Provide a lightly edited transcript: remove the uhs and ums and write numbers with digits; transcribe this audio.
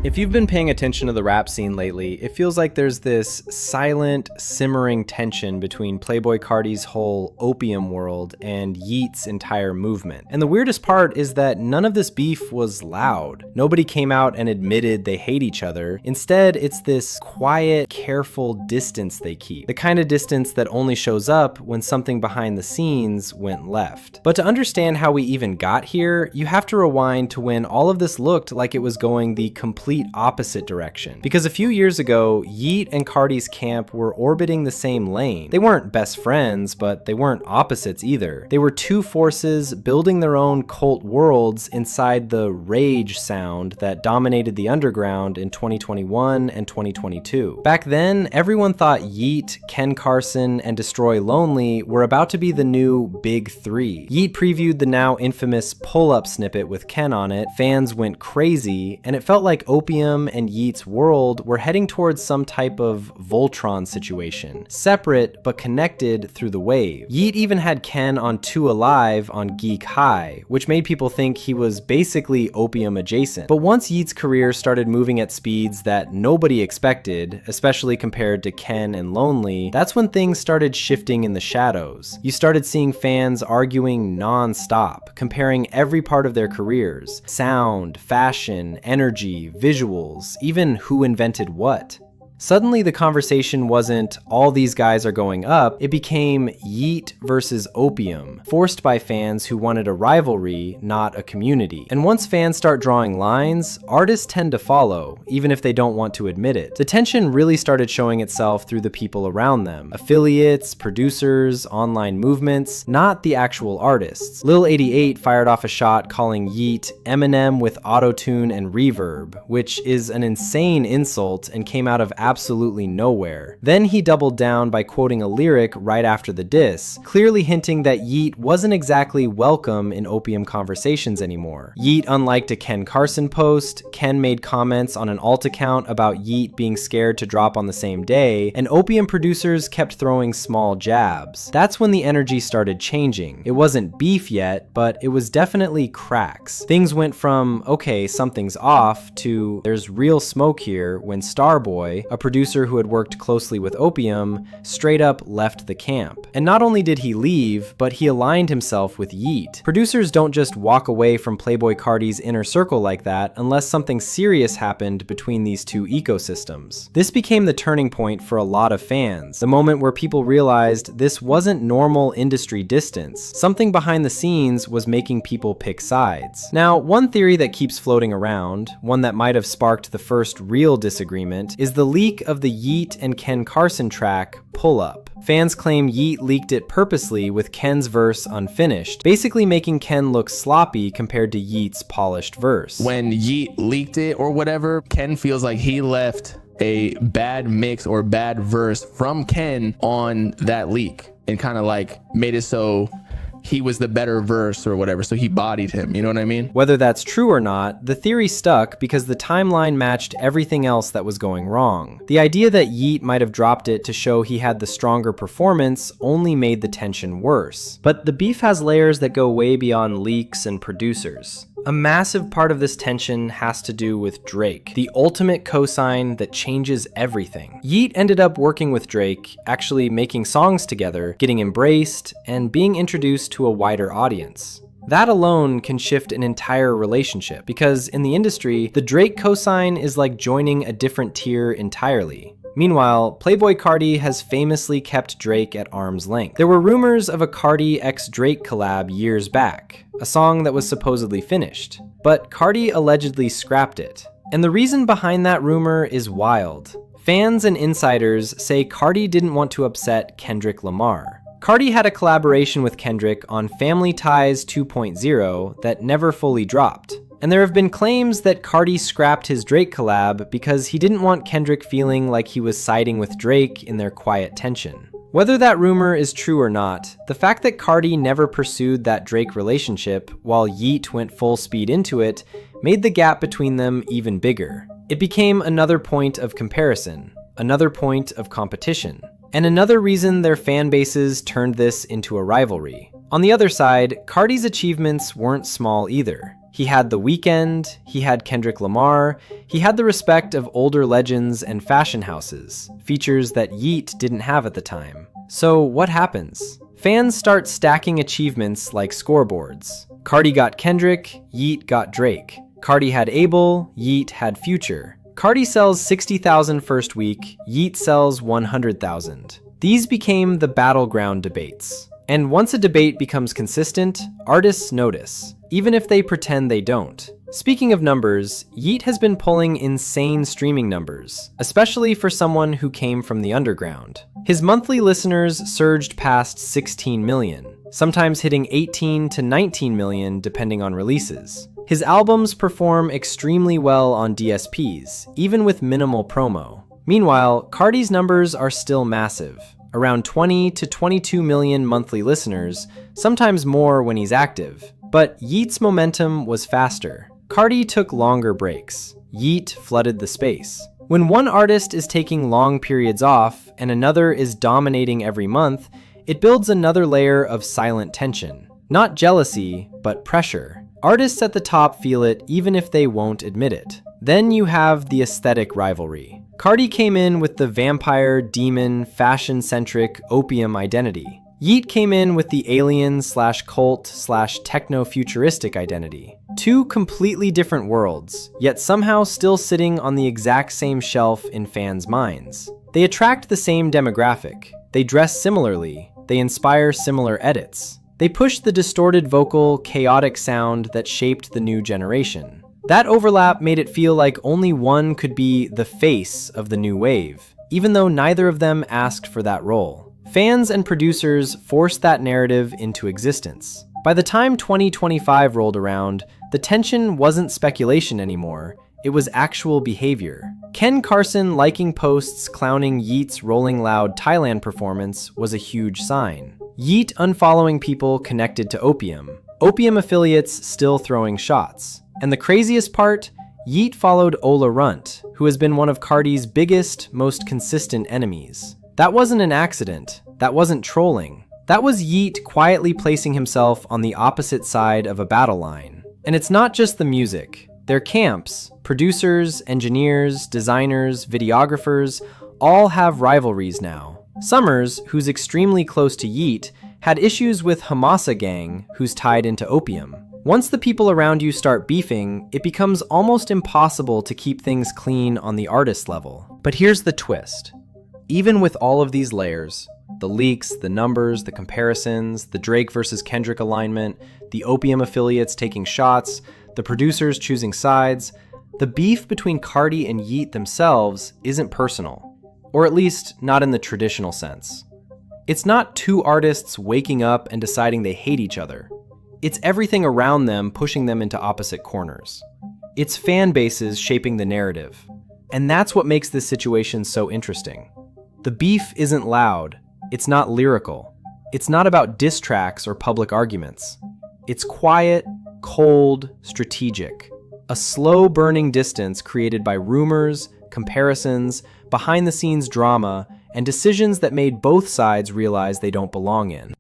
If you've been paying attention to the rap scene lately, it feels like there's this silent, simmering tension between Playboi Carti's whole opium world and Yeat's entire movement. And the weirdest part is that none of this beef was loud. Nobody came out and admitted they hate each other. Instead, it's this quiet, careful distance they keep. The kind of distance that only shows up when something behind the scenes went left. But to understand how we even got here, you have to rewind to when all of this looked like it was going the complete opposite direction. Because a few years ago, Yeat and Carti's camp were orbiting the same lane. They weren't best friends, but they weren't opposites either. They were two forces building their own cult worlds inside the rage sound that dominated the underground in 2021 and 2022. Back then, everyone thought Yeat, Ken Carson, and Destroy Lonely were about to be the new big three. Yeat previewed the now infamous pull-up snippet with Ken on it, fans went crazy, and it felt like Opium and Yeat's world were heading towards some type of Voltron situation, separate but connected through the wave. Yeat even had Ken on 2 Alive on Geek High, which made people think he was basically Opium adjacent. But once Yeat's career started moving at speeds that nobody expected, especially compared to Ken and Lonely, that's when things started shifting in the shadows. You started seeing fans arguing non-stop, comparing every part of their careers: sound, fashion, energy, visuals, even who invented what. Suddenly the conversation wasn't all these guys are going up, it became Yeat versus Opium, forced by fans who wanted a rivalry, not a community. And once fans start drawing lines, artists tend to follow, even if they don't want to admit it. The tension really started showing itself through the people around them: affiliates, producers, online movements, not the actual artists. Lil 88 fired off a shot calling Yeat Eminem with autotune and reverb, which is an insane insult and came out of absolutely nowhere. Then he doubled down by quoting a lyric right after the diss, clearly hinting that Yeat wasn't exactly welcome in Opium conversations anymore. Yeat unliked a Ken Carson post, Ken made comments on an alt account about Yeat being scared to drop on the same day, and Opium producers kept throwing small jabs. That's when the energy started changing. It wasn't beef yet, but it was definitely cracks. Things went from, okay, something's off, to there's real smoke here, when Starboy, a producer who had worked closely with Opium, straight up left the camp. And not only did he leave, but he aligned himself with Yeat. Producers don't just walk away from Playboi Carti's inner circle like that unless something serious happened between these two ecosystems. This became the turning point for a lot of fans, the moment where people realized this wasn't normal industry distance. Something behind the scenes was making people pick sides. Now, one theory that keeps floating around, one that might have sparked the first real disagreement, is the leak of the Yeat and Ken Carson track, Pull Up. Fans claim Yeat leaked it purposely with Ken's verse unfinished, basically making Ken look sloppy compared to Yeat's polished verse. When Yeat leaked it or whatever, Ken feels like he left a bad mix or bad verse from Ken on that leak and kind of like made it so he was the better verse or whatever, so he bodied him, you know what I mean? Whether that's true or not, the theory stuck because the timeline matched everything else that was going wrong. The idea that Yeat might have dropped it to show he had the stronger performance only made the tension worse. But the beef has layers that go way beyond leaks and producers. A massive part of this tension has to do with Drake, the ultimate cosign that changes everything. Yeat ended up working with Drake, actually making songs together, getting embraced, and being introduced to a wider audience. That alone can shift an entire relationship, because in the industry, the Drake cosign is like joining a different tier entirely. Meanwhile, Playboi Carti has famously kept Drake at arm's length. There were rumors of a Carti x Drake collab years back, a song that was supposedly finished, but Carti allegedly scrapped it. And the reason behind that rumor is wild. Fans and insiders say Carti didn't want to upset Kendrick Lamar. Carti had a collaboration with Kendrick on Family Ties 2.0 that never fully dropped. And there have been claims that Carti scrapped his Drake collab because he didn't want Kendrick feeling like he was siding with Drake in their quiet tension. Whether that rumor is true or not, the fact that Carti never pursued that Drake relationship while Yeat went full speed into it made the gap between them even bigger. It became another point of comparison, another point of competition, and another reason their fan bases turned this into a rivalry. On the other side, Carti's achievements weren't small either. He had The Weeknd, he had Kendrick Lamar, he had the respect of older legends and fashion houses, features that Yeat didn't have at the time. So what happens? Fans start stacking achievements like scoreboards. Carti got Kendrick, Yeat got Drake. Carti had Abel, Yeat had Future. Carti sells 60,000 first week, Yeat sells 100,000. These became the battleground debates. And once a debate becomes consistent, artists notice, even if they pretend they don't. Speaking of numbers, Yeat has been pulling insane streaming numbers, especially for someone who came from the underground. His monthly listeners surged past 16 million, sometimes hitting 18 to 19 million depending on releases. His albums perform extremely well on DSPs, even with minimal promo. Meanwhile, Carti's numbers are still massive, around 20 to 22 million monthly listeners, sometimes more when he's active. But Yeat's momentum was faster. Carti took longer breaks. Yeat flooded the space. When one artist is taking long periods off and another is dominating every month, it builds another layer of silent tension. Not jealousy, but pressure. Artists at the top feel it even if they won't admit it. Then you have the aesthetic rivalry. Carti came in with the vampire, demon, fashion-centric opium identity. Yeat came in with the alien/cult/techno-futuristic identity. Two completely different worlds, yet somehow still sitting on the exact same shelf in fans' minds. They attract the same demographic. They dress similarly. They inspire similar edits. They push the distorted vocal, chaotic sound that shaped the new generation. That overlap made it feel like only one could be the face of the new wave, even though neither of them asked for that role. Fans and producers forced that narrative into existence. By the time 2025 rolled around, the tension wasn't speculation anymore, it was actual behavior. Ken Carson liking posts clowning Yeat's Rolling Loud Thailand performance was a huge sign. Yeat unfollowing people connected to Opium. Opium affiliates still throwing shots. And the craziest part, Yeat followed Ola Runt, who has been one of Carti's biggest, most consistent enemies. That wasn't an accident. That wasn't trolling. That was Yeat quietly placing himself on the opposite side of a battle line. And it's not just the music. Their camps, producers, engineers, designers, videographers, all have rivalries now. Summers, who's extremely close to Yeat, had issues with Hamasa Gang, who's tied into Opium. Once the people around you start beefing, it becomes almost impossible to keep things clean on the artist level. But here's the twist. Even with all of these layers, the leaks, the numbers, the comparisons, the Drake versus Kendrick alignment, the Opium affiliates taking shots, the producers choosing sides, the beef between Carti and Yeat themselves isn't personal, or at least not in the traditional sense. It's not two artists waking up and deciding they hate each other. It's everything around them pushing them into opposite corners. It's fan bases shaping the narrative. And that's what makes this situation so interesting. The beef isn't loud. It's not lyrical. It's not about diss tracks or public arguments. It's quiet, cold, strategic. A slow burning distance created by rumors, comparisons, behind-the-scenes drama, and decisions that made both sides realize they don't belong in.